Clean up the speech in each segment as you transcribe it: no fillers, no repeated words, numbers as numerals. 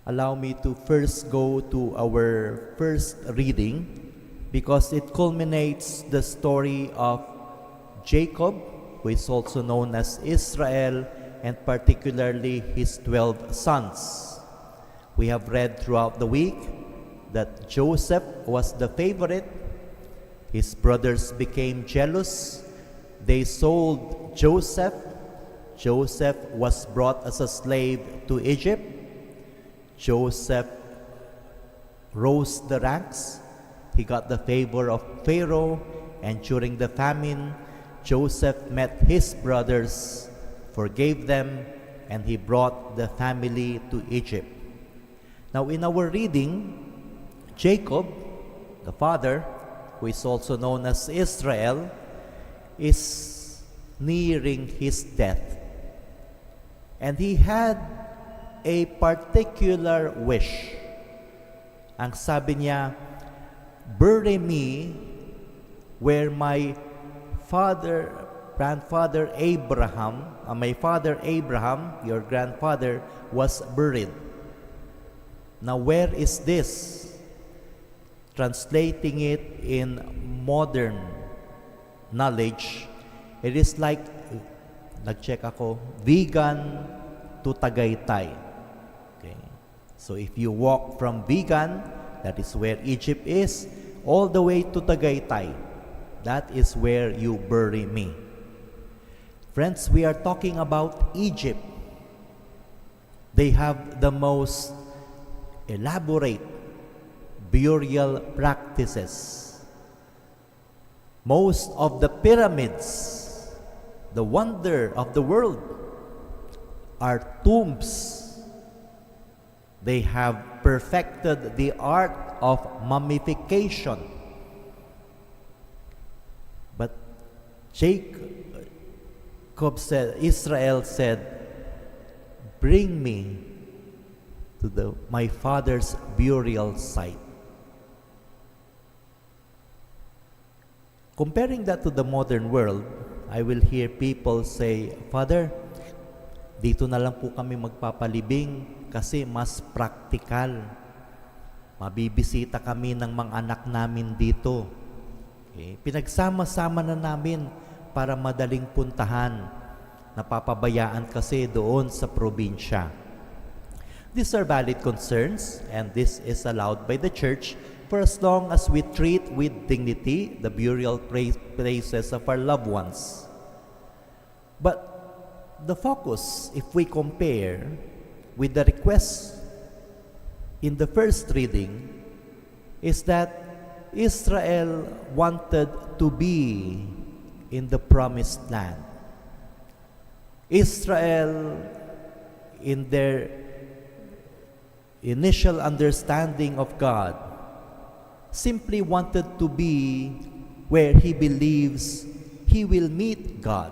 allow me to first go to our first reading because it culminates the story of Jacob, who is also known as Israel, and particularly his 12 sons. We have read throughout the week that Joseph was the favorite. His brothers became jealous. They sold Joseph. Joseph was brought as a slave to Egypt. Joseph rose the ranks. He got the favor of Pharaoh, and during the famine, Joseph met his brothers, forgave them, and he brought the family to Egypt. Now in our reading, Jacob, the father, who is also known as Israel, is nearing his death. And he had a particular wish. Ang sabi niya, bury me where my grandfather Abraham, my father Abraham, your grandfather, was buried. Now where is this? Translating it in modern knowledge, it is like, nag-check ako, Vegan to Tagaytay. Okay. So if you walk from Vegan, that is where Egypt is, all the way to Tagaytay, that is where you bury me. Friends, we are talking about Egypt. They have the most elaborate burial practices. Most of the pyramids, the wonder of the world, are tombs. They have perfected the art of mummification. But Israel said, bring me to my father's burial site. Comparing that to the modern world, I will hear people say, Father, dito na lang po kami magpapalibing kasi mas praktikal. Mabibisita kami ng mga anak namin dito. Okay? Pinagsama-sama na namin para madaling puntahan. Napapabayaan kasi doon sa probinsya. These are valid concerns, and this is allowed by the church for as long as we treat with dignity the burial places of our loved ones. But the focus, if we compare with the request in the first reading, is that Israel wanted to be in the promised land. Israel, in their initial understanding of God, simply wanted to be where he believes he will meet God.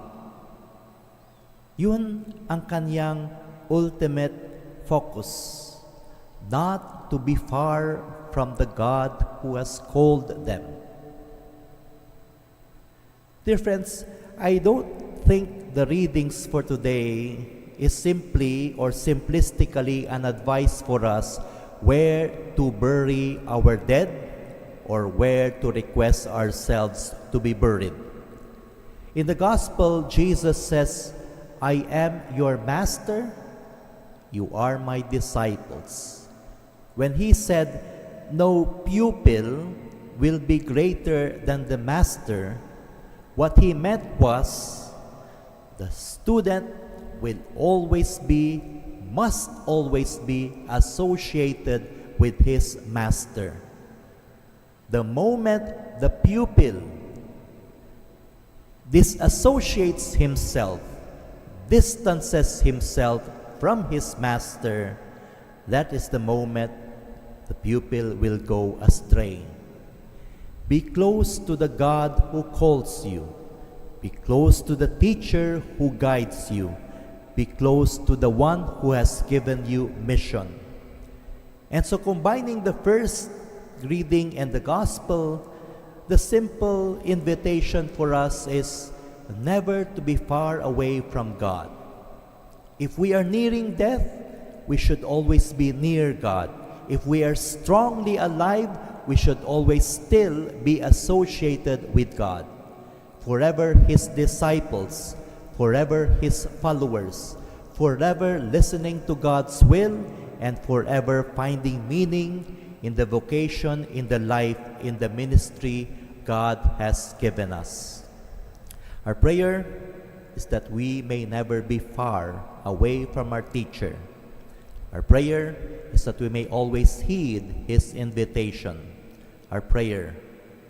Yun ang kanyang ultimate focus, not to be far from the God who has called them. Dear friends, I don't think the readings for today is simply or simplistically an advice for us where to bury our dead or where to request ourselves to be buried. In the gospel, Jesus says, I am your master, you are my disciples. When he said, no pupil will be greater than the master, what he meant was, the student will always be, must always be associated with his master. The moment the pupil disassociates himself, distances himself from his master, that is the moment the pupil will go astray. Be close to the God who calls you. Be close to the teacher who guides you. Be close to the one who has given you mission. And so combining the first reading and the gospel, the simple invitation for us is never to be far away from God. If we are nearing death, we should always be near God. If we are strongly alive, we should always still be associated with God. Forever His disciples, forever His followers, forever listening to God's will, and forever finding meaning in the vocation, in the life, in the ministry God has given us. Our prayer is that we may never be far away from our teacher. Our prayer is that we may always heed His invitation. Our prayer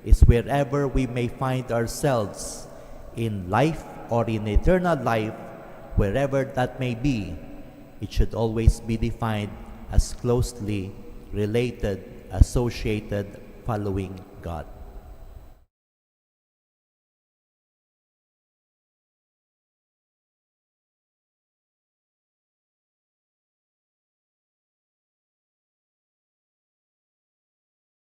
is wherever we may find ourselves in life or in eternal life, wherever that may be, it should always be defined as closely related, associated, following God.